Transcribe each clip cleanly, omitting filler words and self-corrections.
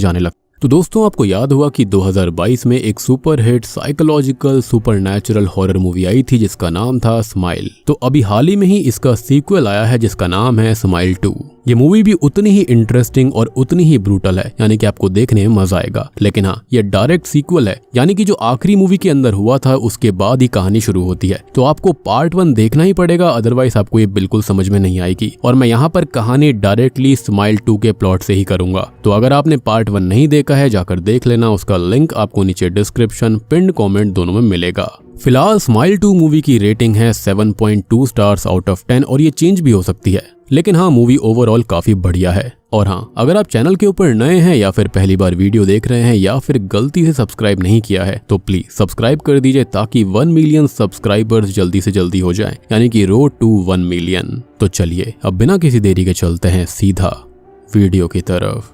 जाने लगता। तो दोस्तों, आपको याद होगा कि 2022 में एक super hit psychological supernatural horror movie आई थी जिसका नाम था स्माइल। तो अभी हाल ही में ही इसका सीक्वल आया है जिसका नाम है स्माइल 2। ये मूवी भी उतनी ही इंटरेस्टिंग और उतनी ही ब्रूटल है, यानी कि आपको देखने में मजा आएगा। लेकिन हाँ, ये डायरेक्ट सीक्वल है, यानी कि जो आखिरी मूवी के अंदर हुआ था उसके बाद ही कहानी शुरू होती है। तो आपको पार्ट 1 देखना ही पड़ेगा, अदरवाइज आपको ये बिल्कुल समझ में नहीं आएगी। और मैं यहाँ पर कहानी डायरेक्टली स्माइल 2 के प्लॉट से ही करूंगा। तो अगर आपने पार्ट 1 नहीं देखा है, जाकर देख लेना, उसका लिंक आपको नीचे डिस्क्रिप्शन, पिन्ड कमेंट दोनों में मिलेगा। फिलहाल स्माइल 2 मूवी की रेटिंग है 7.2 स्टार्स आउट ऑफ 10 और ये चेंज भी हो सकती है। लेकिन हाँ, मूवी ओवरऑल काफी बढ़िया है। और हाँ, अगर आप चैनल के ऊपर नए हैं या फिर पहली बार वीडियो देख रहे हैं या फिर गलती से सब्सक्राइब नहीं किया है तो प्लीज सब्सक्राइब कर दीजिए ताकि 1 मिलियन सब्सक्राइबर्स जल्दी से जल्दी हो जाए, यानी कि रोड टू 1 मिलियन। तो चलिए अब बिना किसी देरी के चलते हैं सीधा वीडियो की तरफ।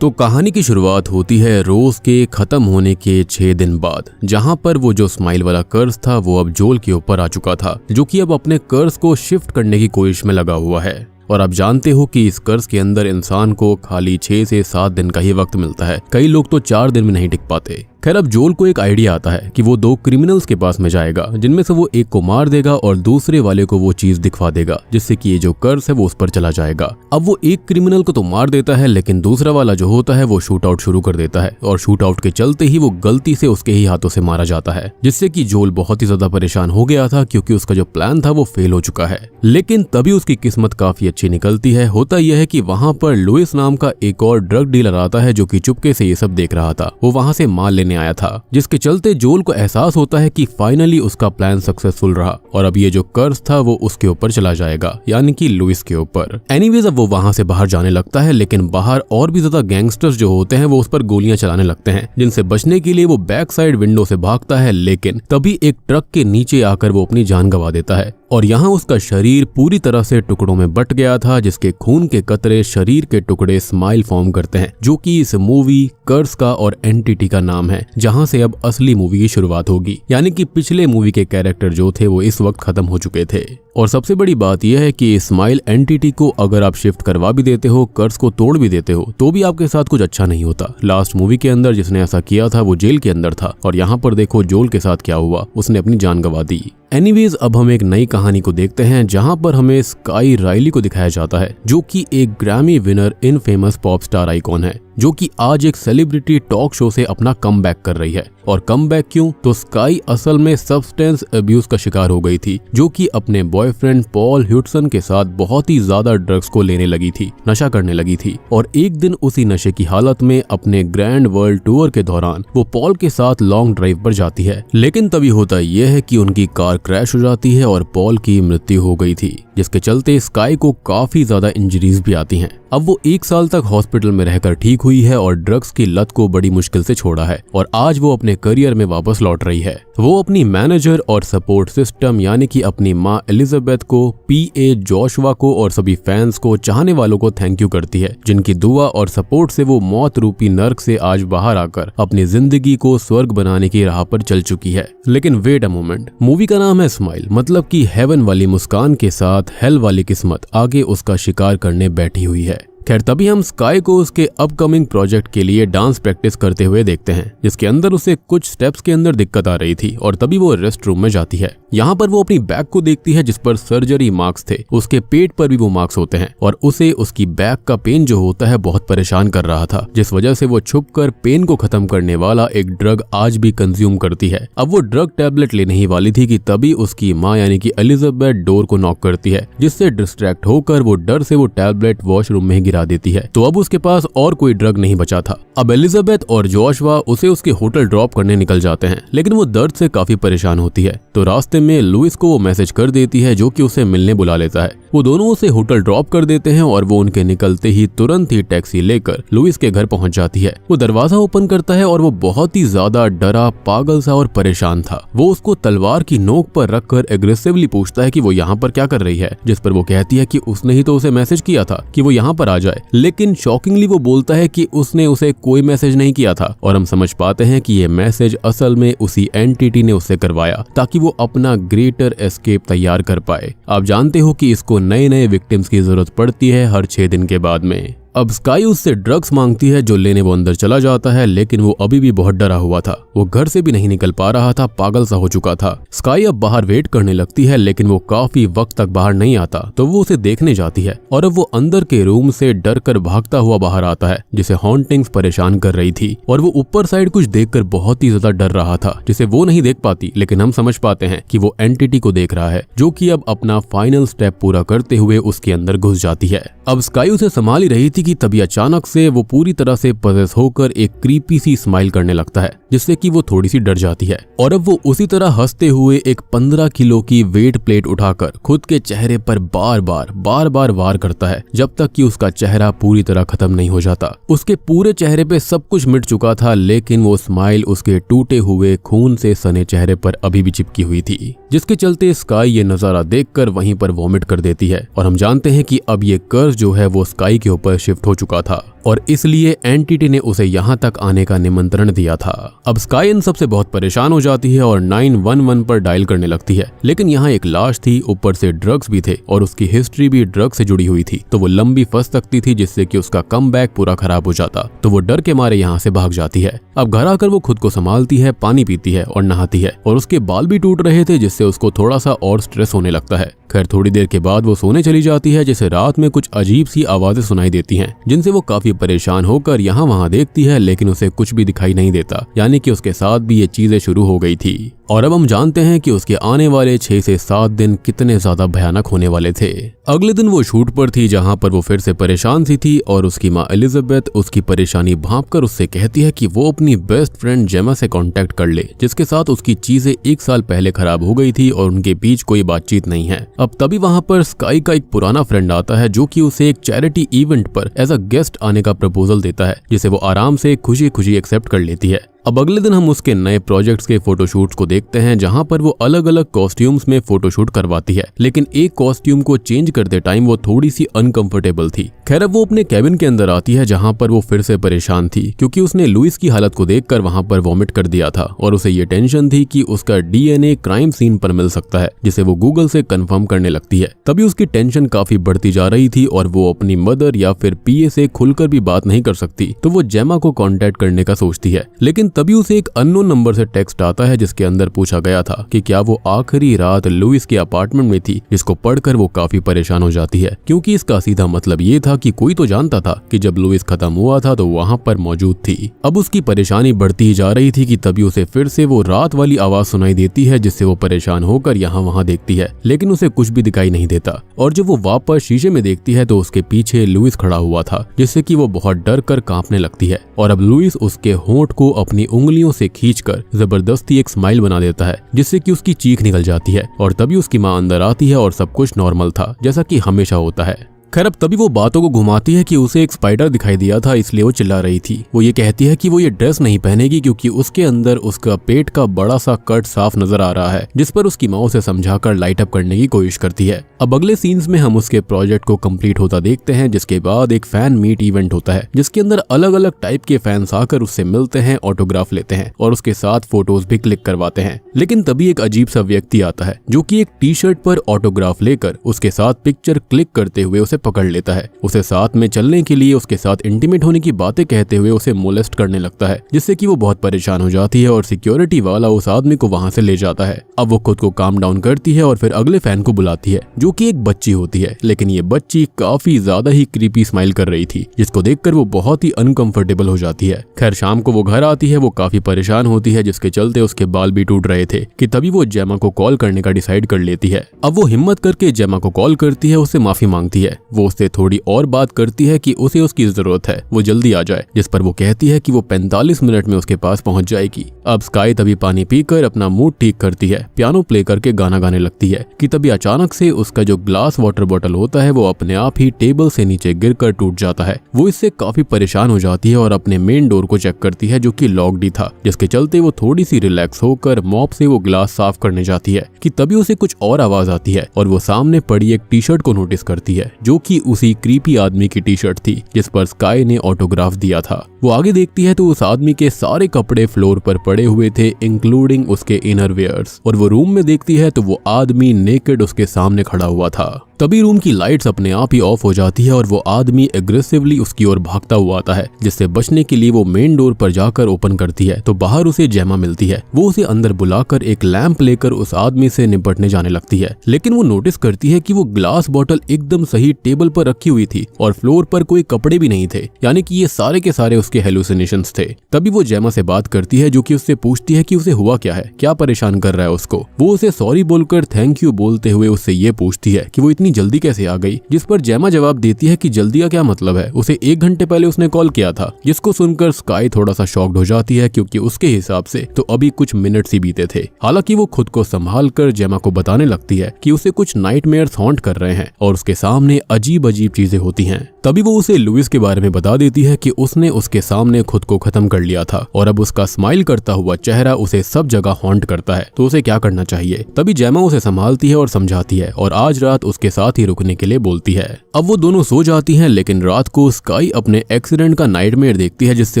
तो कहानी की शुरुआत होती है रोज के खत्म होने के 6 दिन बाद, जहां पर वो जो स्माइल वाला कर्ज था वो अब जोल के ऊपर आ चुका था, जो कि अब अपने कर्ज को शिफ्ट करने की कोशिश में लगा हुआ है। और आप जानते हो कि इस कर्ज के अंदर इंसान को खाली 6 से 7 दिन का ही वक्त मिलता है, कई लोग तो 4 दिन में नहीं टिक पाते। खैर, अब जोल को एक आइडिया आता है कि वो 2 क्रिमिनल्स के पास में जाएगा, जिनमें से वो एक को मार देगा और दूसरे वाले को वो चीज दिखवा देगा जिससे कि ये जो कर्ज है वो उस पर चला जाएगा। अब वो एक क्रिमिनल को तो मार देता है, लेकिन दूसरा वाला जो होता है वो शूट आउट शुरू कर देता है और शूट आउट के चलते ही वो गलती से उसके ही हाथों से मारा जाता है, जिससे कि जोल बहुत ही ज्यादा परेशान हो गया था क्योंकि उसका जो प्लान था वो फेल हो चुका है। लेकिन तभी उसकी किस्मत काफी अच्छी निकलती है। होता यह है कि वहां पर लुइस नाम का एक और ड्रग डीलर आता है जो कि चुपके से ये सब देख रहा था। वो वहां से माल लेने आया था, जिसके चलते जोल को एहसास होता है कि फाइनली उसका प्लान सक्सेसफुल रहा और अब ये जो कर्ज था वो उसके ऊपर चला जाएगा, यानी कि लुइस के ऊपर। एनीवेज, अब वो वहां से बाहर जाने लगता है, लेकिन बाहर और भी ज्यादा गैंगस्टर्स जो होते हैं वो उस पर गोलियां चलाने लगते हैं, जिनसे बचने के लिए वो बैक साइड विंडो से भागता है। लेकिन तभी एक ट्रक के नीचे आकर वो अपनी जान गंवा देता है और यहाँ उसका शरीर पूरी तरह से टुकड़ों में बट गया था, जिसके खून के कतरे शरीर के टुकड़े स्माइल फॉर्म करते हैं, जो कि इस मूवी कर्स का और एंटिटी का नाम है, जहां से अब असली मूवी की शुरुआत होगी। यानी कि पिछले मूवी के कैरेक्टर जो थे वो इस वक्त खत्म हो चुके थे। और सबसे बड़ी बात यह है कि स्माइल एंटिटी को अगर आप शिफ्ट करवा भी देते हो, कर्स को तोड़ भी देते हो, तो भी आपके साथ कुछ अच्छा नहीं होता। लास्ट मूवी के अंदर जिसने ऐसा किया था वो जेल के अंदर था और यहाँ पर देखो जोल के साथ क्या हुआ, उसने अपनी जान गंवा दी। एनीवेज, अब हम एक नई कहानी को देखते हैं जहां पर हमें स्काई राइली को दिखाया जाता है, जो कि एक Grammy winner in famous pop star icon है, जो कि आज एक सेलिब्रिटी टॉक शो से अपना कमबैक कर रही है। और कमबैक क्यों? तो स्काई असल में सब्सटेंस अब्यूज का शिकार हो गई थी, जो कि अपने बॉयफ्रेंड पॉल ह्यूडसन के साथ बहुत ही ज्यादा ड्रग्स को लेने लगी थी, नशा करने लगी थी। और एक दिन उसी नशे की हालत में अपने ग्रैंड वर्ल्ड टूर के दौरान वो पॉल के साथ लॉन्ग ड्राइव पर जाती है। लेकिन तभी होता यह है कि उनकी कार क्रैश हो जाती है और पॉल की मृत्यु हो गई थी, जिसके चलते स्काई को काफी ज्यादा इंजरीज भी आती हैं। अब वो 1 साल तक हॉस्पिटल में रहकर ठीक हुई है और ड्रग्स की लत को बड़ी मुश्किल से छोड़ा है और आज वो अपने करियर में वापस लौट रही है। वो अपनी मैनेजर और सपोर्ट सिस्टम यानी कि अपनी माँ एलिजाबेथ को, पीए जोशुआ को और सभी फैंस को, चाहने वालों को थैंक यू करती है, जिनकी दुआ और सपोर्ट से वो मौत रूपी नर्क से आज बाहर आकर अपनी जिंदगी को स्वर्ग बनाने की राह पर चल चुकी है। लेकिन वेट अ मोमेंट, मूवी का नाम है स्माइल, मतलब कि हेवन वाली मुस्कान के साथ हेल वाली किस्मत आगे उसका शिकार करने बैठी हुई है। खैर, तभी हम स्काई को उसके अपकमिंग प्रोजेक्ट के लिए डांस प्रैक्टिस करते हुए देखते हैं, जिसके अंदर उसे कुछ स्टेप्स के अंदर दिक्कत आ रही थी और तभी वो रेस्ट रूम में जाती है। यहाँ पर वो अपनी बैग को देखती है जिस पर सर्जरी मार्क्स थे, उसके पेट पर भी वो मार्क्स होते हैं और उसे उसकी बैग का पेन जो होता है बहुत परेशान कर रहा था, जिस वजह से वो छुपकर पेन को खत्म करने वाला एक ड्रग आज भी कंज्यूम करती है। अब वो ड्रग टैबलेट लेने ही वाली थी कि तभी उसकी माँ यानी कि एलिजाबेथ डोर को नॉक करती है, जिससे डिस्ट्रैक्ट होकर वो डर से वो टैबलेट वॉशरूम में ही गिरा देती है। तो अब उसके पास और कोई ड्रग नहीं बचा था। अब एलिजाबेथ और जोशुआ उसे उसके होटल ड्रॉप करने निकल जाते हैं, लेकिन वो दर्द से काफी परेशान होती है। तो रास्ते में लुइस को वो मैसेज कर देती है जो कि उसे मिलने बुला लेता है। वो दोनों उसे होटल ड्रॉप कर देते हैं और वो उनके निकलते ही तुरंत ही टैक्सी लेकर लुइस के घर पहुंच जाती है। वो दरवाजा ओपन करता है और वो बहुत ही ज्यादा डरा, पागल सा और परेशान था। वो उसको तलवार की नोक पर रखकर एग्रेसिवली पूछता है कि वो यहाँ पर क्या कर रही है, जिस पर वो कहती है कि उसने ही तो उसे मैसेज किया था कि वो यहाँ पर आ जाए। लेकिन शॉकिंगली वो बोलता है कि उसने उसे कोई मैसेज नहीं किया था और हम समझ पाते हैं कि ये मैसेज असल में उसी एंटिटी ने उससे करवाया ताकि वो अपना ग्रेटर एस्केप तैयार कर पाए। आप जानते हो कि इसको नए नए विक्टिम्स की जरूरत पड़ती है हर 6 दिन के बाद में। अब स्काई उससे ड्रग्स मांगती है जो लेने वो अंदर चला जाता है, लेकिन वो अभी भी बहुत डरा हुआ था। वो घर से भी नहीं निकल पा रहा था, पागल सा हो चुका था। स्काई अब बाहर वेट करने लगती है, लेकिन वो काफी वक्त तक बाहर नहीं आता, तो वो उसे देखने जाती है और अब वो अंदर के रूम से डर कर भागता हुआ बाहर आता है, जिसे हॉन्टिंग्स परेशान कर रही थी। और वो ऊपर साइड कुछ देखकर बहुत ही ज्यादा डर रहा था, जिसे वो नहीं देख पाती, लेकिन हम समझ पाते हैं कि वो एंटिटी को देख रहा है, जो कि अब अपना फाइनल स्टेप पूरा करते हुए उसके अंदर घुस जाती है। अब स्काई उसे संभाल ही रही थी कि तभी अचानक से वो पूरी तरह से पजेस होकर एक क्रीपी सी स्माइल करने लगता है, जिससे कि वो थोड़ी सी डर जाती है। और अब वो उसी तरह हंसते हुए एक 15 किलो की वेट प्लेट उठाकर खुद के चेहरे पर बार बार वार करता है, जब तक कि उसका चेहरा पूरी तरह खत्म नहीं हो जाता। उसके पूरे चेहरे पे सब कुछ मिट चुका था, लेकिन वो स्माइल उसके टूटे हुए खून से सने चेहरे पर अभी भी चिपकी हुई थी, जिसके चलते स्काई ये नजारा देखकर वहीं पर वॉमिट कर देती है। और हम जानते हैं कि अब ये कर्ज जो है वो स्काई के ऊपर शिफ्ट हो चुका था और इसलिए एंटिटी ने उसे यहाँ तक आने का निमंत्रण दिया था। अब स्काई इन सबसे बहुत परेशान हो जाती है और 911 पर डायल करने लगती है, लेकिन यहाँ एक लाश थी, ऊपर से ड्रग्स भी थे और उसकी हिस्ट्री भी ड्रग से जुड़ी हुई थी, तो वो लंबी फंस सकती थी, जिससे कि उसका कमबैक पूरा खराब हो जाता। तो वो डर के मारे यहाँ से भाग जाती है। अब घर आकर वो खुद को संभालती है, पानी पीती है और नहाती है, और उसके बाल भी टूट रहे थे, जिससे उसको थोड़ा सा और स्ट्रेस होने लगता है। खैर थोड़ी देर के बाद वो सोने चली जाती है, जैसे रात में कुछ अजीब सी आवाजें सुनाई देती हैं, जिनसे वो काफी परेशान होकर यहाँ वहाँ देखती है, लेकिन उसे कुछ भी दिखाई नहीं देता, यानी कि उसके साथ भी ये चीजें शुरू हो गई थी। और अब हम जानते हैं कि उसके आने वाले 6 से 7 दिन कितने ज्यादा भयानक होने वाले थे। अगले दिन वो शूट पर थी, जहाँ पर वो फिर से परेशान सी थी और उसकी माँ एलिजाबेथ उसकी परेशानी भांपकर उससे कहती है कि वो अपनी बेस्ट फ्रेंड जेमा से कांटेक्ट कर ले, जिसके साथ उसकी चीजें 1 साल पहले खराब हो गई थी और उनके बीच कोई बातचीत नहीं है। अब तभी वहाँ पर स्काई का एक पुराना फ्रेंड आता है, जो कि उसे एक चैरिटी इवेंट पर एज अ गेस्ट आने का प्रपोजल देता है, जिसे वो आराम से खुशी खुशी एक्सेप्ट कर लेती है। अब अगले दिन हम उसके नए प्रोजेक्ट्स के फोटोशूट्स को देखते हैं, जहां पर वो अलग अलग कॉस्ट्यूम्स में फोटोशूट करवाती है, लेकिन एक कॉस्ट्यूम को चेंज करते टाइम वो थोड़ी सी अनकंफर्टेबल थी। खैर अब वो अपने कैबिन के अंदर आती है, जहां पर वो फिर से परेशान थी, क्योंकि उसने लुइस की हालत को देखकर वहां पर वॉमिट कर दिया था और उसे ये टेंशन थी कि उसका डीएनए क्राइम सीन पर मिल सकता है, जिसे वो गूगल से कंफर्म करने लगती है। तभी उसकी टेंशन काफी बढ़ती जा रही थी और वो अपनी मदर या फिर पीए से खुलकर भी बात नहीं कर सकती, तो वो जेमा को कांटेक्ट करने का सोचती है। लेकिन तभी उसे एक अननोन नंबर से टेक्स्ट आता है, जिसके अंदर पूछा गया था कि क्या वो आखिरी रात लुइस के अपार्टमेंट में थी, जिसको पढ़कर वो काफी परेशान हो जाती है, क्योंकि इसका सीधा मतलब ये था कि कोई तो जानता था कि जब लुइस खत्म हुआ था तो वहाँ पर मौजूद थी। अब उसकी परेशानी बढ़ती ही जा रही थी कि तभी उसे फिर से वो रात वाली आवाज सुनाई देती है, जिससे वो परेशान होकर यहाँ वहाँ देखती है, लेकिन उसे कुछ भी दिखाई नहीं देता। और जब वो वापस शीशे में देखती है तो उसके पीछे लुइस खड़ा हुआ था, जिससे कि वो बहुत डर कर कांपने लगती है। और अब लुइस उसके होंठ को अपनी उंगलियों से खींचकर जबरदस्ती एक स्माइल बना देता है, जिससे कि उसकी चीख निकल जाती है। और तभी उसकी माँ अंदर आती है और सब कुछ नॉर्मल था, जैसा कि हमेशा होता है। खैर अब तभी वो बातों को घुमाती है कि उसे एक स्पाइडर दिखाई दिया था, इसलिए वो चिल्ला रही थी। वो ये कहती है कि वो ये ड्रेस नहीं पहनेगी क्योंकि उसके अंदर उसका पेट का बड़ा सा कट साफ नजर आ रहा है, जिस पर उसकी माँ उसे समझाकर लाइट अप करने की कोशिश करती है। अब अगले सीन्स में हम उसके प्रोजेक्ट को कंप्लीट होता देखते हैं, जिसके बाद एक फैन मीट इवेंट होता है, जिसके अंदर अलग अलग टाइप के फैंस आकर उससे मिलते हैं, ऑटोग्राफ लेते हैं और उसके साथ फोटोज भी क्लिक करवाते हैं। लेकिन तभी एक अजीब सा व्यक्ति आता है, जो कि एक टी शर्ट पर ऑटोग्राफ लेकर उसके साथ पिक्चर क्लिक करते हुए उसे पकड़ लेता है। उसे साथ में चलने के लिए उसके साथ इंटीमेट होने की बातें कहते हुए उसे मोलेस्ट करने लगता है, जिससे कि वो बहुत परेशान हो जाती है और सिक्योरिटी वाला उस आदमी को वहां से ले जाता है। अब वो खुद को काम डाउन करती है और फिर अगले फैन को बुलाती है, जो कि एक बच्ची होती है, लेकिन ये बच्ची काफी ज्यादा ही क्रीपी स्माइल कर रही थी, जिसको देखकर वो बहुत ही अनकंफर्टेबल हो जाती है। खैर शाम को वो घर आती है, वो काफी परेशान होती है, जिसके चलते उसके बाल भी टूट रहे थे, कि तभी वो जेमा को कॉल करने का डिसाइड कर लेती है। अब वो हिम्मत करके जेमा को कॉल करती है, उससे माफी मांगती है। वो उससे थोड़ी और बात करती है कि उसे उसकी जरूरत है, वो जल्दी आ जाए, जिस पर वो कहती है कि वो 45 मिनट में उसके पास पहुंच जाएगी। अब स्काई तभी पानी पीकर अपना मूड ठीक करती है, पियानो प्ले करके गाना गाने लगती है, कि तभी अचानक से उसका जो ग्लास वाटर बॉटल होता है वो अपने आप ही टेबल से नीचे गिरकर टूट जाता है। वो इससे काफी परेशान हो जाती है और अपने मेन डोर को चेक करती है, जो कि लॉक्ड ही था, जिसके चलते वो थोड़ी सी रिलैक्स होकर मॉप से वो ग्लास साफ करने जाती है, कि तभी उसे कुछ और आवाज आती है और वो सामने पड़ी एक टी शर्ट को नोटिस करती है, जो कि उसी क्रीपी आदमी की टी शर्ट थी जिस पर स्काई ने ऑटोग्राफ दिया था। वो आगे देखती है तो उस आदमी के सारे कपड़े फ्लोर पर पड़े हुए थे, इंक्लूडिंग उसके इनर वेयर्स, और वो रूम में देखती है तो वो आदमी नेकेड उसके सामने खड़ा हुआ था। तभी रूम की लाइट्स अपने आप ही ऑफ हो जाती है और वो आदमी एग्रेसिवली उसकी ओर भागता हुआ आता है, जिससे बचने के लिए वो मेन डोर पर जाकर ओपन करती है तो बाहर उसे जेमा मिलती है। वो उसे अंदर बुलाकर एक लैंप लेकर उस आदमी से निपटने जाने लगती है, लेकिन वो नोटिस करती है कि वो ग्लास बॉटल एकदम सही टेबल पर रखी हुई थी और फ्लोर पर कोई कपड़े भी नहीं थे, यानी कि ये सारे के सारे उसके हेलुसिनेशंस थे। तभी वो जेमा से बात करती है, जो कि उससे पूछती है कि उसे हुआ क्या है, क्या परेशान कर रहा है उसको। वो उसे सॉरी बोलकर थैंक यू बोलते हुए उससे ये पूछती है कि वो इतनी जल्दी कैसे आ गई, जिस पर जेमा जवाब देती है कि जल्दी का क्या मतलब है, उसे 1 घंटे पहले उसने कॉल किया था। जिसको सुनकर स्काई थोड़ा सा शॉक्ड हो जाती है, क्योंकि उसके हिसाब से तो अभी कुछ मिनट्स ही बीते थे। हालांकि वो खुद को संभाल कर जेमा को बताने लगती है कि उसे कुछ नाइटमेयर्स हॉन्ट कर रहे हैं और उसके सामने अजीब अजीब चीजें होती हैं। तभी वो उसे लुइस के बारे में बता देती है कि उसने उसके सामने खुद को खत्म कर लिया था और अब उसका स्माइल करता हुआ चेहरा उसे सब जगह हॉन्ट करता है, तो उसे क्या करना चाहिए। तभी जेमा उसे संभालती है और समझाती है और आज रात उसके साथ ही रुकने के लिए बोलती है। अब वो दोनों सो जाती हैं, लेकिन रात को स्काई अपने एक्सीडेंट का नाइटमेयर देखती है, जिससे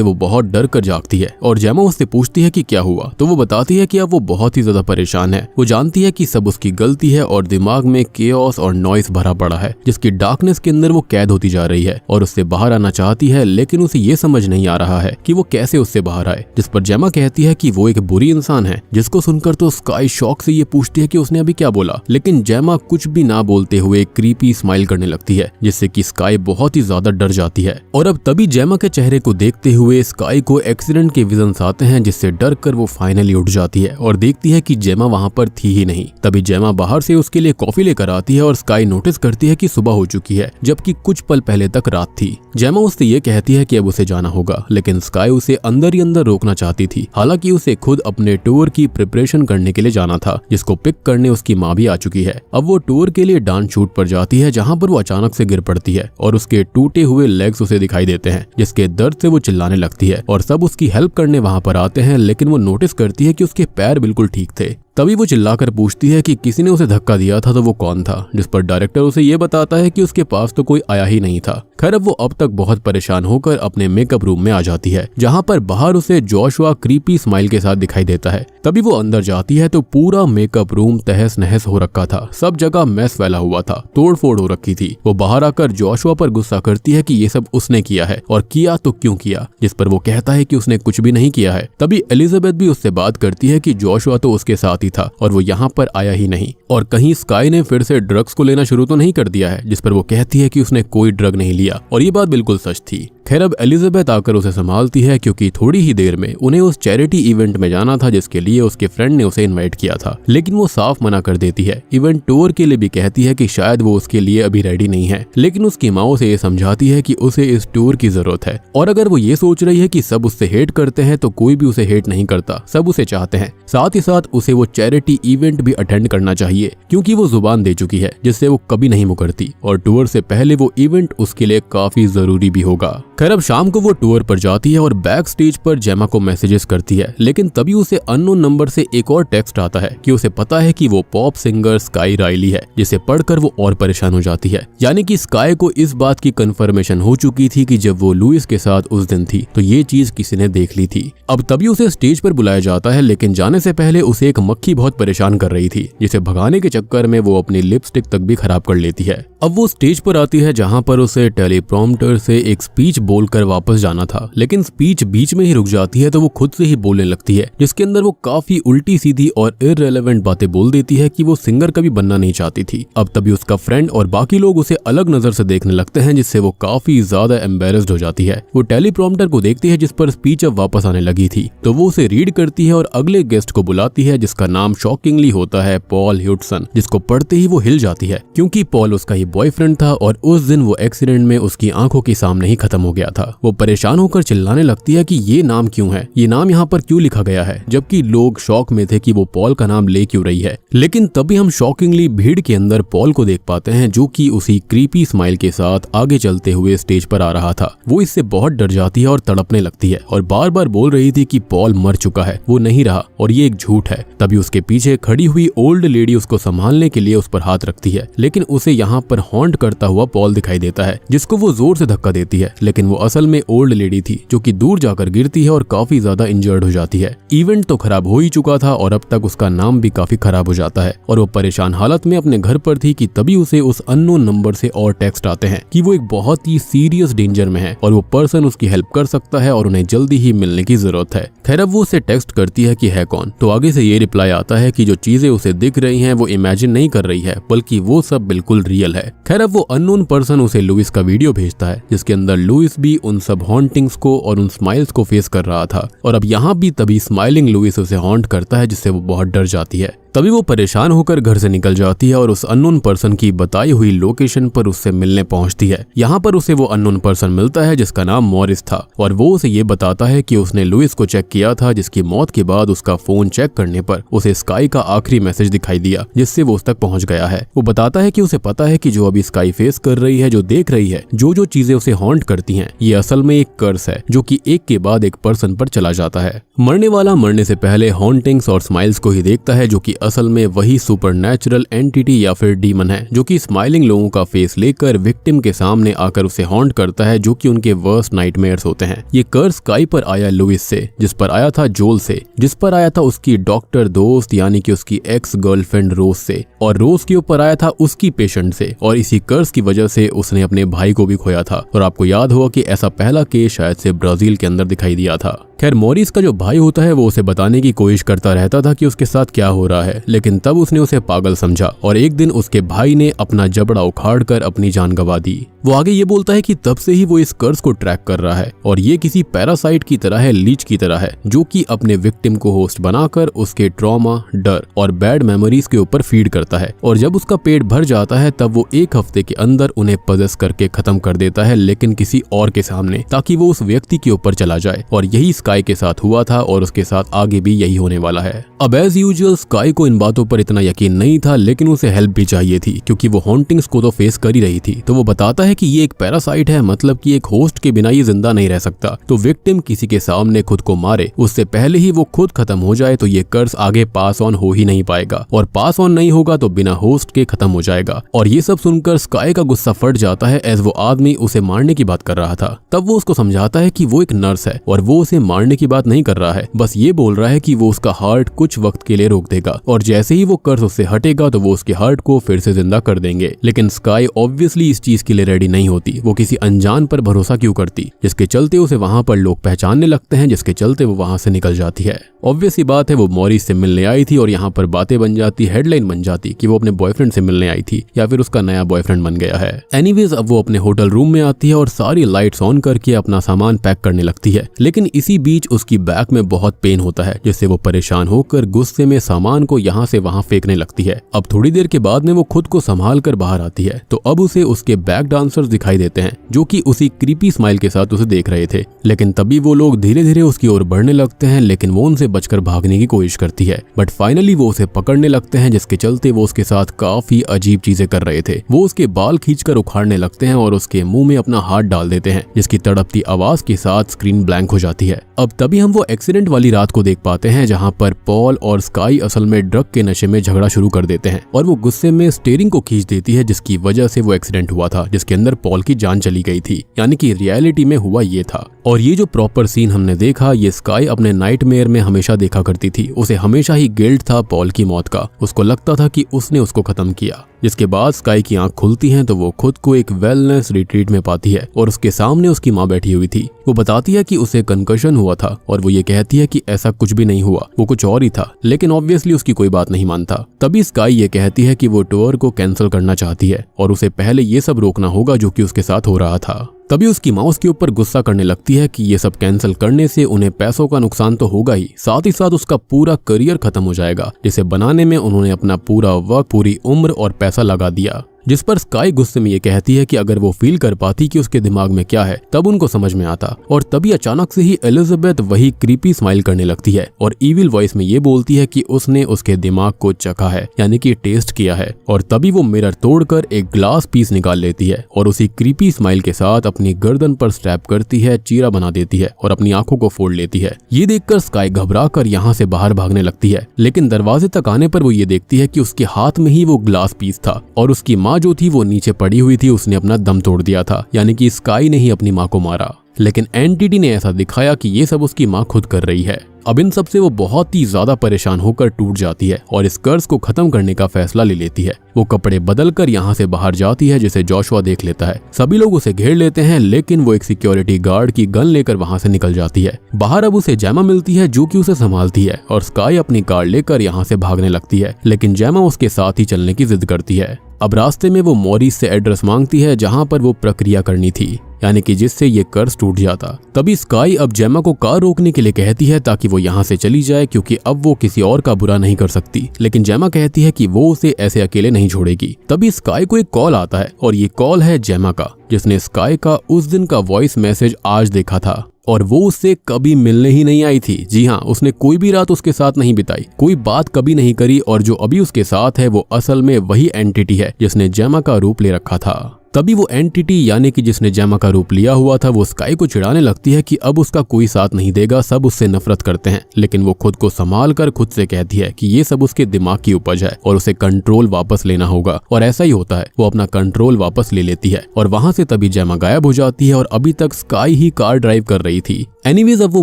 वो बहुत डर कर जागती है और जेमा उससे पूछती है कि क्या हुआ, तो वो बताती है कि अब वो बहुत ही ज्यादा परेशान है। वो जानती है कि सब उसकी गलती है और दिमाग में केओस और नॉइस भरा पड़ा है, जिसकी डार्कनेस के अंदर वो कैद होती जा रही है और उससे बाहर आना चाहती है, लेकिन उसे ये समझ नहीं आ रहा है कि वो कैसे उससे बाहर आए। जिस पर जेमा कहती है कि वो एक बुरी इंसान है, जिसको सुनकर तो स्काई शॉक से ये पूछती है कि उसने अभी क्या बोला, लेकिन जेमा कुछ भी ना बोलते हुए क्रीपी स्माइल करने लगती है, जिससे कि स्काई बहुत ही ज्यादा डर जाती है। और अब तभी जेमा के चेहरे को देखते हुए स्काई को एक्सीडेंट के विजन्स आते हैं, जिससे डर कर वो फाइनली उठ जाती है और देखती है कि जेमा वहाँ पर थी ही नहीं। तभी जेमा बाहर से उसके लिए कॉफी लेकर आती है और स्काई नोटिस करती है कि सुबह हो चुकी है, जबकि कुछ पल पहले तक रात थी। जेमा उससे ये कहती है कि अब उसे जाना होगा, लेकिन स्काई उसे अंदर ही अंदर रोकना चाहती थी। हालांकि उसे खुद अपने टूर की प्रिपरेशन करने के लिए जाना था, जिसको पिक करने उसकी माँ भी आ चुकी है। अब वो टूर के लिए डांस शूट पर जाती है, जहाँ पर वो अचानक से गिर पड़ती है और उसके टूटे हुए लेग्स उसे दिखाई देते हैं, जिसके दर्द से वो चिल्लाने लगती है और सब उसकी हेल्प करने वहाँ पर आते हैं, लेकिन वो नोटिस करती है कि उसके पैर बिल्कुल ठीक थे। तभी वो चिल्लाकर पूछती है कि किसी ने उसे धक्का दिया था तो वो कौन था, जिस पर डायरेक्टर उसे ये बताता है कि उसके पास तो कोई आया ही नहीं था। खैर अब वो अब तक बहुत परेशान होकर अपने मेकअप रूम में आ जाती है, जहाँ पर बाहर उसे जोशुआ क्रीपी स्माइल के साथ दिखाई देता है। तभी वो अंदर जाती है तो पूरा मेकअप रूम तहस नहस हो रखा था, सब जगह मैस फैला हुआ था, तोड़फोड़ हो रखी थी। वो बाहर आकर जोशुआ पर गुस्सा करती है कि ये सब उसने किया है और किया तो क्यों किया, जिस पर वो कहता है कि उसने कुछ भी नहीं किया है। तभी एलिजाबेथ भी उससे बात करती है कि जोशुआ तो उसके साथ ही था और वो यहाँ पर आया ही नहीं, और कहीं स्काई ने फिर से ड्रग्स को लेना शुरू तो नहीं कर दिया है, जिस पर वो कहती है कि उसने कोई ड्रग नहीं लिया, और ये बात बिल्कुल सच थी। खैर अब एलिजाबेथ आकर उसे संभालती है, क्योंकि थोड़ी ही देर में उन्हें उस चैरिटी इवेंट में जाना था जिसके लिए उसके फ्रेंड ने उसे इनवाइट किया था, लेकिन वो साफ मना कर देती है। इवेंट टूर के लिए भी कहती है कि शायद वो उसके लिए अभी रेडी नहीं है, लेकिन उसकी माँ उसे ये समझाती है कि उसे इस टूर की जरूरत है, और अगर वो ये सोच रही है कि सब उससे हेट करते हैं तो कोई भी उसे हेट नहीं करता, सब उसे चाहते हैं। साथ ही साथ उसे वो चैरिटी इवेंट भी अटेंड करना चाहिए, क्योंकि वो जुबान दे चुकी है जिससे वो कभी नहीं मुकरती, और टूर से पहले वो इवेंट उसके लिए काफी जरूरी भी होगा। खैर अब शाम को वो टूर पर जाती है और बैक स्टेज पर जेमा को मैसेजेस करती है, लेकिन तभी उसे अननोन नंबर से एक और टेक्स्ट आता है कि उसे पता है कि वो पॉप सिंगर स्काई राइली है, जिसे पढ़कर वो और परेशान हो जाती है। यानी कि स्काई को इस बात की कंफर्मेशन हो चुकी थी कि जब वो लुइस के साथ उस दिन थी तो ये चीज किसी ने देख ली थी। अब तभी उसे स्टेज पर बुलाया जाता है, लेकिन जाने से पहले उसे एक मक्खी बहुत परेशान कर रही थी, जिसे भगाने के चक्कर में वो अपनी लिपस्टिक तक भी खराब कर लेती है। अब वो स्टेज पर आती है, जहाँ पर उसे टेलीप्रॉम्प्टर से एक स्पीच बोलकर वापस जाना था, लेकिन स्पीच बीच में ही रुक जाती है तो वो खुद से ही बोलने लगती है, जिसके अंदर वो काफी उल्टी सीधी और इररिलेवेंट बातें बोल देती है कि वो सिंगर कभी बनना नहीं चाहती थी। अब तभी उसका फ्रेंड और बाकी लोग उसे अलग नजर से देखने लगते हैं, जिससे वो काफी ज्यादा एम्बेरस्ड हो जाती है। वो टेलीप्रॉम्प्टर को देखती है जिस पर स्पीच अब वापस आने लगी थी, तो वो उसे रीड करती है और अगले गेस्ट को बुलाती है, जिसका नाम शॉकिंगली होता है पॉल ह्यूडसन, जिसको पढ़ते ही वो हिल जाती है, क्योंकि पॉल उसका ही बॉयफ्रेंड था और उस दिन वो एक्सीडेंट में उसकी आंखों के सामने ही खत्म हो गया था। वो परेशान होकर चिल्लाने लगती है कि ये नाम क्यों है, ये नाम यहाँ पर क्यों लिखा गया है, जबकि लोग शॉक में थे कि वो पॉल का नाम ले क्यों रही है। लेकिन तभी हम शॉकिंगली भीड़ के अंदर पॉल को देख पाते हैं, जो कि उसी क्रीपी स्माइल के साथ आगे चलते हुए स्टेज पर आ रहा था। वो इससे बहुत डर जाती है और तड़पने लगती है और बार बार बोल रही थी कि पॉल मर चुका है, वो नहीं रहा और ये एक झूठ है। तभी तभी उसके पीछे खड़ी हुई ओल्ड लेडी उसको संभालने के लिए उस पर हाथ रखती है, लेकिन उसे यहाँ पर हॉन्ट करता हुआ पॉल दिखाई देता है, जिसको वो जोर से धक्का देती है, लेकिन वो असल में ओल्ड लेडी थी जो कि दूर जाकर गिरती है और काफी ज्यादा इंजर्ड हो जाती है। इवेंट तो खराब हो ही चुका था और अब तक उसका नाम भी काफी खराब हो जाता है और वो परेशान हालत में अपने घर पर थी कि तभी उसे उस अननोन नंबर से और टेक्स्ट आते हैं कि वो एक बहुत ही सीरियस डेंजर में है और वो पर्सन उसकी हेल्प कर सकता है और उन्हें जल्दी ही मिलने की जरूरत है। खैर अब वो उसे टेक्स्ट करती है कि है कौन, तो आगे से ये रिप्लाई आता है कि जो चीजें उसे दिख रही हैं वो इमेजिन नहीं कर रही है, बल्कि वो सब बिल्कुल रियल है। खैर अब वो अननोन पर्सन उसे लुइस का वीडियो भेजता है, जिसके अंदर लुइस भी उन सब हॉन्टिंग्स को और उन स्माइल्स को फेस कर रहा था और अब यहाँ भी तभी स्माइलिंग लुइस उसे हॉन्ट करता है, जिससे वो बहुत डर जाती है। तभी वो परेशान होकर घर से निकल जाती है और उस अननोन पर्सन की बताई हुई लोकेशन पर उससे मिलने पहुंचती है। यहाँ पर उसे वो अननोन पर्सन मिलता है जिसका नाम मॉरिस था और वो उसे ये बताता है कि उसने लुइस को चेक किया था, जिसकी मौत के बाद उसका फोन चेक करने पर उसे स्काई का आखिरी मैसेज दिखाई दिया, जिससे वो उस तक पहुंच गया है। वो बताता है कि उसे पता है कि जो अभी स्काई फेस कर रही है, जो देख रही है, जो चीजें उसे हॉन्ट करती हैं, ये असल में एक कर्स है जो कि एक के बाद एक पर्सन पर चला जाता है। मरने वाला मरने से पहले हॉन्टिंग्स और स्माइल्स को ही देखता है, जो कि असल में वही सुपरनैचुरल एंटिटी या फिर डीमन है जो कि स्माइलिंग लोगों का फेस लेकर विक्टिम के सामने आकर उसे हॉन्ट करता है, जो कि उनके वर्स्ट नाइटमेयर्स होते हैं। ये कर्स स्काई पर आया लुइस से, जिस पर आया था जोल से, जिस पर आया था उसकी डॉक्टर दोस्त यानी कि उसकी एक्स गर्लफ्रेंड रोज से, और रोज के ऊपर आया था उसकी पेशेंट से, और इसी कर्स की वजह से उसने अपने भाई को भी खोया था। और आपको याद होगा कि ऐसा पहला केस शायद से ब्राजील के अंदर दिखाई दिया था। खैर मॉरिस का जो भाई होता है वो उसे बताने की कोशिश करता रहता था कि उसके साथ क्या हो रहा है, लेकिन तब उसने उसे पागल समझा और एक दिन उसके भाई ने अपना जबड़ा उखाड़कर अपनी जान गंवा दी। वो आगे ये बोलता है कि तब से ही वो इस कर्स को ट्रैक कर रहा है और ये किसी पैरासाइट की तरह है, लीच की तरह है, जो कि अपने विक्टिम को होस्ट बनाकर उसके ट्रॉमा, डर और बैड मेमोरीज के ऊपर फीड करता है और जब उसका पेट भर जाता है तब वो एक हफ्ते के अंदर उन्हें पजेस करके खत्म कर देता है, लेकिन किसी और के सामने, ताकि वो उस व्यक्ति के ऊपर चला जाए। और यही स्काई के साथ हुआ था और उसके साथ आगे भी यही होने वाला है। अब एज यूजुअल स्काई को इन बातों पर इतना यकीन नहीं था, लेकिन उसे हेल्प भी चाहिए थी क्योंकि वो हॉन्टिंग्स को तो फेस कर ही रही थी। तो वो बताता है कि ये एक पैरासाइट है, मतलब कि एक होस्ट के बिना ये जिंदा नहीं रह सकता। तो विक्टिम किसी के सामने खुद को मारे उससे पहले ही वो खुद खत्म हो जाए तो ये कर्स आगे पास ऑन हो ही नहीं पाएगा, और पास ऑन नहीं होगा तो बिना होस्ट के खत्म हो जाएगा। और ये सब सुनकर स्काई का गुस्सा फट जाता है, एज वो आदमी उसे मारने की बात कर रहा था। तब वो उसको समझाता है कि वो एक नर्स है और वो उसे मारने की बात नहीं कर रहा है, बस ये बोल रहा है कि वो उसका हार्ट कुछ वक्त के लिए रोक देगा और जैसे ही वो कर्स उससे हटेगा तो वो उसके हार्ट को फिर से जिंदा कर देंगे। लेकिन स्काई ऑब्वियसली इस चीज के लिए रेडी नहीं होती। वो किसी अनजान पर भरोसा क्यों करती, जिसके चलते उसे वहां पर लोग पहचानने लगते हैं, जिसके चलते वो वहां से निकल जाती है। ऑब्वियस ही बात है वो मॉरिस से मिलने आई थी और यहाँ पर बातें बन जाती, हेडलाइन बन जाती कि वो अपने बॉयफ्रेंड से मिलने आई थी या फिर उसका नया बॉयफ्रेंड बन गया है। एनीवेज अब वो अपने होटल रूम में आती है और सारी लाइट्स ऑन करके अपना सामान पैक करने लगती है, लेकिन इसी बीच उसकी बैक में बहुत पेन होता है, जिससे वो परेशान होकर गुस्से में सामान को यहाँ से वहां फेंकने लगती है। अब थोड़ी देर के बाद में वो खुद को संभाल कर बाहर आती है तो अब उसे उसके बैक डांसर्स दिखाई देते हैं, जो कि उसी क्रीपी स्माइल के साथ उसे देख रहे थे। लेकिन तभी वो लोग धीरे धीरे उसकी ओर बढ़ने लगते हैं, लेकिन वो उनसे बचकर भागने की कोशिश करती है, बट फाइनली वो उसे पकड़ने लगते हैं, जिसके चलते वो उसके साथ काफी अजीब चीजें कर रहे थे। वो उसके बाल खींचकर उखाड़ने लगते हैं और उसके मुंह में अपना हाथ डाल देते हैं, जिसकी तड़पती आवाज के साथ स्क्रीन ब्लैंक हो जाती है। अब तभी हम वो एक्सीडेंट वाली रात को देख पाते हैं जहाँ पर पॉल और स्काई असल में ड्रग के नशे में झगड़ा शुरू कर देते हैं और वो गुस्से में स्टीयरिंग को खींच देती है, जिसकी वजह से वो एक्सीडेंट हुआ था, जिसके अंदर पॉल की जान चली गई थी। यानी कि रियलिटी में हुआ ये था। और ये जो प्रॉपर सीन हमने देखा, ये स्काई अपने नाइटमेयर में हमेशा देखा करती थी। उसे हमेशा ही गिल्ट था पॉल की मौत का। उसको लगता था कि उसने उसको खत्म किया। जिसके बाद स्काई की आंख खुलती हैं तो वो खुद को एक वेलनेस रिट्रीट में पाती है और उसके सामने उसकी माँ बैठी हुई थी। वो बताती है कि उसे कंकशन हुआ था और वो ये कहती है कि ऐसा कुछ भी नहीं हुआ, वो कुछ और ही था, लेकिन ऑब्वियसली उसकी कोई बात नहीं मानता। तभी स्काई ये कहती है कि वो टूर को कैंसिल करना चाहती है और उसे पहले ये सब रोकना होगा जो कि उसके साथ हो रहा था। तभी उसकी माँ उसके ऊपर गुस्सा करने लगती है कि ये सब कैंसिल करने से उन्हें पैसों का नुकसान तो होगा ही, साथ ही साथ उसका पूरा करियर खत्म हो जाएगा, जिसे बनाने में उन्होंने अपना पूरा वक्त, पूरी उम्र और पैसा लगा दिया। जिस पर स्काई गुस्से में ये कहती है कि अगर वो फील कर पाती कि उसके दिमाग में क्या है तब उनको समझ में आता। और तभी अचानक से ही एलिजाबेथ वही क्रीपी स्माइल करने लगती है और ईविल वॉइस में ये बोलती है कि उसने उसके दिमाग को चखा है, यानी कि टेस्ट किया है। और तभी वो मिरर तोड़कर एक ग्लास पीस निकाल लेती है और उसी क्रीपी स्माइल के साथ अपनी गर्दन पर स्ट्रैप करती है, चीरा बना देती है और अपनी आंखों को फोड़ लेती है। ये देखकर स्काई घबरा कर यहाँ से बाहर भागने लगती है, लेकिन दरवाजे तक आने पर वो ये देखती है कि उसके हाथ में ही वो ग्लास पीस था और उसकी माँ जो थी वो नीचे पड़ी हुई थी, उसने अपना दम तोड़ दिया था, यानी कि स्काई ने ही अपनी माँ को मारा। लेकिन एंटिटी ने ऐसा दिखाया कि ये सब उसकी माँ खुद कर रही है। अब इन सब से वो बहुत ही ज्यादा परेशान होकर टूट जाती है और इस कर्ज को खत्म करने का फैसला ले लेती है। वो कपड़े बदलकर यहाँ से बाहर जाती है, जिसे जोशुआ देख लेता है। सभी लोग उसे घेर लेते हैं, लेकिन वो एक सिक्योरिटी गार्ड की गन लेकर वहाँ से निकल जाती है। बाहर अब उसे जैमा मिलती है जो कि उसे संभालती है और स्काई अपनी कार लेकर यहाँ से भागने लगती है, लेकिन जैमा उसके साथ ही चलने की जिद करती है। अब रास्ते में वो मॉरिस से एड्रेस मांगती है जहाँ पर वो प्रक्रिया करनी थी, यानी कि जिससे ये कर्ज टूट जाता। तभी स्काई अब जेमा को कार रोकने के लिए कहती है ताकि वो यहाँ से चली जाए, क्योंकि अब वो किसी और का बुरा नहीं कर सकती। लेकिन जेमा कहती है कि वो उसे ऐसे अकेले नहीं छोड़ेगी। तभी स्काई को एक कॉल आता है और ये कॉल है जेमा का, जिसने स्काई का उस दिन का वॉइस मैसेज आज देखा था और वो उससे कभी मिलने ही नहीं आई थी। जी हाँ, उसने कोई भी रात उसके साथ नहीं बिताई, कोई बात कभी नहीं करी और जो अभी उसके साथ है वो असल में वही एंटिटी है जिसने जेमा का रूप ले रखा था। तभी वो एंटिटी यानी कि जिसने जेमा का रूप लिया हुआ था वो स्काई को चिढ़ाने लगती है कि अब उसका कोई साथ नहीं देगा, सब उससे नफरत करते हैं। लेकिन वो खुद को संभाल कर खुद से कहती है कि ये सब उसके दिमाग की उपज है और उसे कंट्रोल वापस लेना होगा। और ऐसा ही होता है, वो अपना कंट्रोल वापस ले लेती है और वहां से तभी जेमा गायब हो जाती है और अभी तक स्काई ही कार ड्राइव कर रही थी। एनीवेज अब वो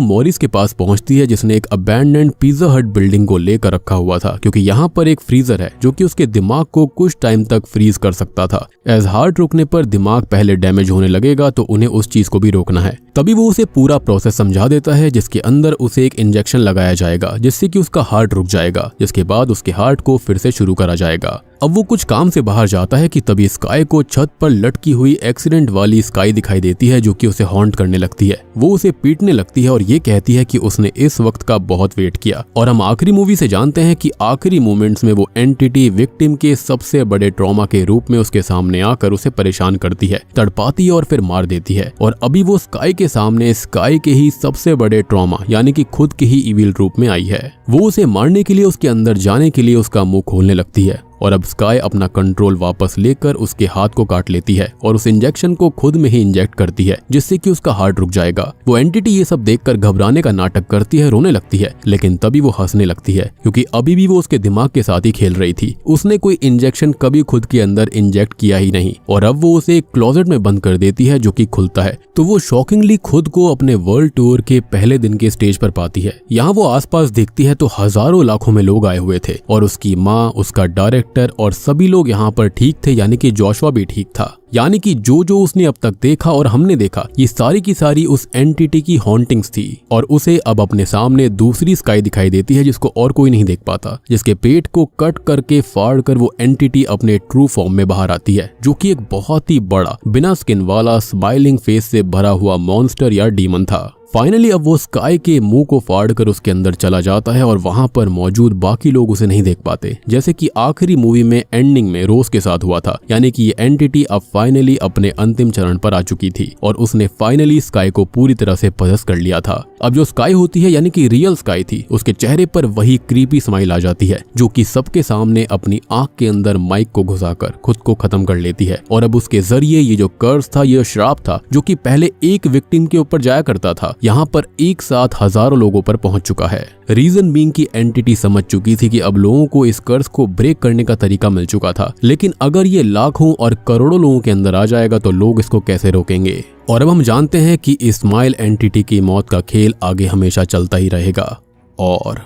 मॉरिस के पास पहुंचती है जिसने एक अबैंडन्ड पिज्जा हट बिल्डिंग को लेकर रखा हुआ था, क्योंकि यहाँ पर एक फ्रीजर है जो कि उसके दिमाग को कुछ टाइम तक फ्रीज कर सकता था। एज हार्ट रुकने पर दिमाग पहले डैमेज होने लगेगा तो उन्हें उस चीज को भी रोकना है। तभी वो उसे पूरा प्रोसेस समझा देता है जिसके अंदर उसे एक इंजेक्शन लगाया जाएगा जिससे कि उसका हार्ट रुक जाएगा, जिसके बाद उसके हार्ट को फिर से शुरू करा जाएगा। अब वो कुछ काम से बाहर जाता है कि तभी स्काई को छत पर लटकी हुई एक्सीडेंट वाली स्काई दिखाई देती है जो कि उसे हॉन्ट करने लगती है। वो उसे पीटने लगती है और ये कहती है कि उसने इस वक्त का बहुत वेट किया। और हम आखिरी मूवी से जानते हैं कि आखिरी मोमेंट्स में वो एंटिटी विक्टिम के सबसे बड़े ट्रॉमा के रूप में उसके सामने आकर उसे परेशान करती है, तड़पाती है और फिर मार देती है। और अभी वो स्काई के सामने स्काई के ही सबसे बड़े ट्रॉमा यानी कि खुद के ही इविल रूप में आई है। वो उसे मारने के लिए उसके अंदर जाने के लिए उसका मुंह खोलने लगती है और अब स्काई अपना कंट्रोल वापस लेकर उसके हाथ को काट लेती है और उस इंजेक्शन को खुद में ही इंजेक्ट करती है जिससे कि उसका हार्ट रुक जाएगा। वो एंटिटी ये सब देखकर घबराने का नाटक करती है, रोने लगती है, लेकिन तभी वो हंसने लगती है क्योंकि अभी भी वो उसके दिमाग के साथ ही खेल रही थी। उसने कोई इंजेक्शन कभी खुद के अंदर इंजेक्ट किया ही नहीं और अब वो उसे एक क्लोजेट में बंद कर देती है जो कि खुलता है। तो वो शॉकिंगली खुद को अपने वर्ल्ड टूर के पहले दिन के स्टेज पर पाती है। यहाँ वो आसपास देखती है तो हजारों लाखों में लोग आए हुए थे और उसकी माँ, उसका डायरेक्टर और सभी लोग यहाँ पर ठीक थे, यानी कि जोशुआ भी ठीक था। यानी कि जो उसने अब तक देखा और हमने देखा ये सारी की सारी उस एंटिटी की हॉन्टिंग्स थी और उसे अब अपने सामने दूसरी स्काई दिखाई देती है जिसको और कोई नहीं देख पाता, जिसके पेट को कट करके फाड़ कर वो एंटिटी अपने ट्रू फॉर्म में बाहर आती है जो कि एक बहुत ही बड़ा बिना स्किन वाला स्माइलिंग फेस से भरा हुआ मॉन्स्टर या डीमन था। फाइनली अब वो स्काई के मुंह को फाड़कर उसके अंदर चला जाता है और वहां पर मौजूद बाकी लोग उसे नहीं देख पाते, जैसे कि आखिरी मूवी में एंडिंग में रोज के साथ हुआ था। यानी कि ये एंटिटी अब फाइनली अपने अंतिम चरण पर आ चुकी थी और उसने फाइनली स्काई को पूरी तरह से पजस कर लिया था। अब जो स्काई होती है यानी कि रियल स्काई थी, उसके चेहरे पर वही क्रीपी स्माइल आ जाती है जो कि सबके सामने अपनी आंख के अंदर माइक को घुसाकर खुद को खत्म कर लेती है। और अब उसके जरिए ये जो कर्ज था, ये श्राप था जो कि पहले एक विक्टिम के ऊपर जाया करता था, यहाँ पर एक साथ हजारों लोगों पर पहुंच चुका है। रीजन बीइंग की एंटिटी समझ चुकी थी कि अब लोगों को इस कर्ज को ब्रेक करने का तरीका मिल चुका था, लेकिन अगर ये लाखों और करोड़ों लोगों के अंदर आ जाएगा तो लोग इसको कैसे रोकेंगे। और अब हम जानते हैं कि स्माइल एंटिटी की मौत का खेल आगे हमेशा चलता ही रहेगा। और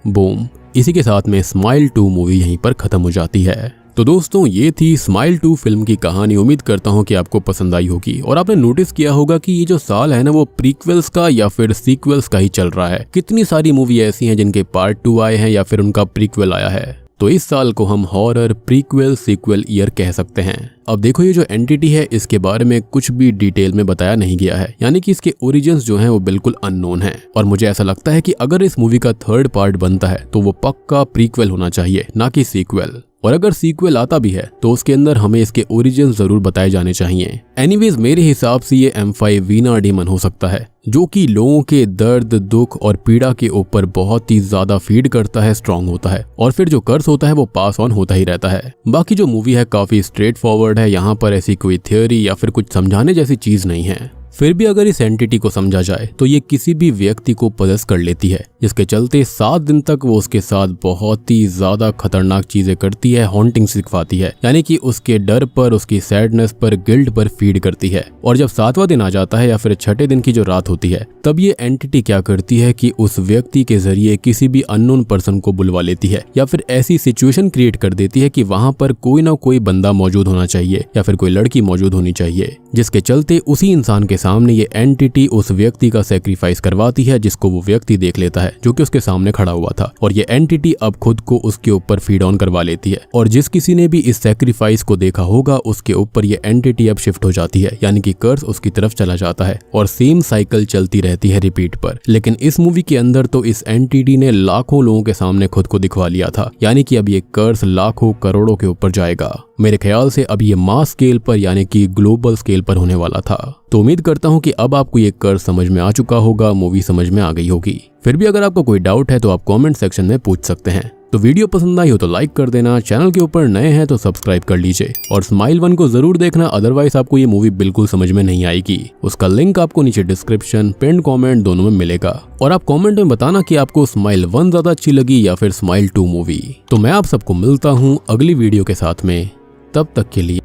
बूम, इसी के साथ में स्माइल 2 मूवी यहीं पर खत्म हो जाती है। तो दोस्तों, ये थी स्माइल 2 फिल्म की कहानी। उम्मीद करता हूँ कि आपको पसंद आई होगी और आपने नोटिस किया होगा कि ये जो साल है ना वो प्रीक्वेल्स का या फिर सीक्वल्स का ही चल रहा है। कितनी सारी मूवी ऐसी हैं जिनके पार्ट 2 आए हैं या फिर उनका प्रीक्वेल आया है। तो इस साल को हम हॉरर प्रीक्वेल सीक्वल ईयर कह सकते हैं। अब देखो, ये जो एंटिटी है इसके बारे में कुछ भी डिटेल में बताया नहीं गया है, यानी कि इसके ओरिजिन्स जो हैं वो बिल्कुल अननोन है। और मुझे ऐसा लगता है कि अगर इस मूवी का 3rd पार्ट बनता है तो वो पक्का प्रीक्वेल होना चाहिए, ना कि सीक्वल। और अगर सीक्वल आता भी है तो उसके अंदर हमें इसके ओरिजिन जरूर बताए जाने चाहिए। एनीवेज मेरे हिसाब से ये M5 वीना डीमन हो सकता है, जो कि लोगों के दर्द, दुख और पीड़ा के ऊपर बहुत ही ज्यादा फीड करता है, स्ट्रांग होता है, और फिर जो कर्स होता है वो पास ऑन होता ही रहता है। बाकी जो मूवी है काफी स्ट्रेट फॉरवर्ड है, यहाँ पर ऐसी कोई थ्योरी या फिर कुछ समझाने जैसी चीज नहीं है। फिर भी अगर इस एंटिटी को समझा जाए तो ये किसी भी व्यक्ति को पजेस कर लेती है, जिसके चलते 7 दिन तक वो उसके साथ बहुत ही ज्यादा खतरनाक चीजें करती है, हॉन्टिंग सिखवाती है, यानी कि उसके डर पर, उसकी सैडनेस पर, गिल्ट पर फीड करती है। और जब 7वां दिन आ जाता है या फिर 6ठे दिन की जो रात होती है, तब ये एंटिटी क्या करती है कि उस व्यक्ति के जरिए किसी भी अननोन पर्सन को बुलवा लेती है, या फिर ऐसी सिचुएशन क्रिएट कर देती है कि वहां पर कोई ना कोई बंदा मौजूद होना चाहिए या फिर कोई लड़की मौजूद होनी चाहिए, जिसके चलते उसी इंसान के सामने ये एंटिटी उस व्यक्ति का सैक्रिफाइस करवाती है, जिसको वो व्यक्ति देख लेता है जो कि उसके सामने खड़ा हुआ था। और ये एंटिटी अब खुद को उसके ऊपर फीड ऑन करवा लेती है, और जिस किसी ने भी इस सैक्रिफाइस को देखा होगा उसके ऊपर ये एंटिटी अब शिफ्ट हो जाती है, यानी कि कर्स उसकी तरफ चला जाता है, और सेम साइकिल चलती रहती है रिपीट पर। लेकिन इस मूवी के अंदर तो इस एंटिटी ने लाखों लोगों के सामने खुद को दिखवा लिया था, यानी कि अब ये कर्स लाखों करोड़ों के ऊपर जाएगा। मेरे ख्याल से अब ये मास स्केल पर यानी कि ग्लोबल स्केल पर होने वाला था। तो उम्मीद करता हूँ कि अब आपको ये कर्स समझ में आ चुका होगा, मूवी समझ में आ गई होगी। फिर भी अगर आपको कोई डाउट है तो आप कमेंट सेक्शन में पूछ सकते हैं। तो वीडियो पसंद आई हो तो लाइक कर देना, चैनल के ऊपर नए हैं तो सब्सक्राइब कर लीजिए, और स्माइल 1 को जरूर देखना, अदरवाइज आपको ये मूवी बिल्कुल समझ में नहीं आएगी। उसका लिंक आपको नीचे डिस्क्रिप्शन, पिन कमेंट दोनों में मिलेगा। और आप कमेंट में बताना कि आपको स्माइल 1 ज्यादा अच्छी लगी या फिर स्माइल 2 मूवी। तो मैं आप सबको मिलता हूँ अगली वीडियो के साथ में, तब तक के लिए